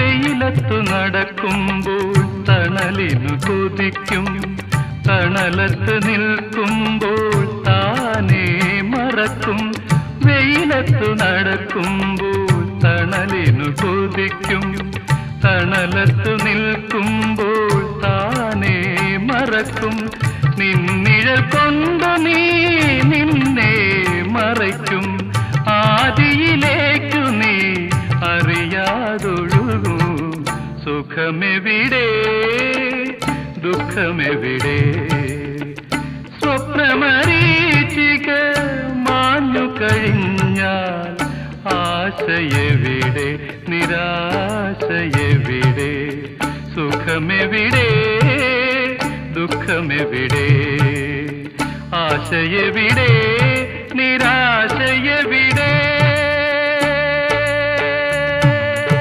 വെയിലത്തു നടക്കുമ്പോൾ തണലിനു കൊതിക്കും, തണലത്ത് നിൽക്കുമ്പോൾ താനേ മറക്കും. വെയിലത്തു നടക്കുമ്പോൾ തണലിനു കൊതിക്കും, തണലത്തു നിൽക്കുമ്പോൾ താനേ മറക്കും. നിന്നിഴൽ കൊണ്ടു നീ നിന്നെ മറയ്ക്കും, ആദിയിലേക്കു നീ അറിയാതൊഴുകൂ. സുഖമെവിടെ ദുഃഖമെവിടെ, സ്വപ്നമരീചിക മാഞ്ഞു കഴിഞ്ഞാൽ ആശയെവിടെ നിരാശയെവിടെ. സുഖമെവിടെ ദുഃഖമെവിടെ, ആശയെവിടെ നിരാശയെവിടെ.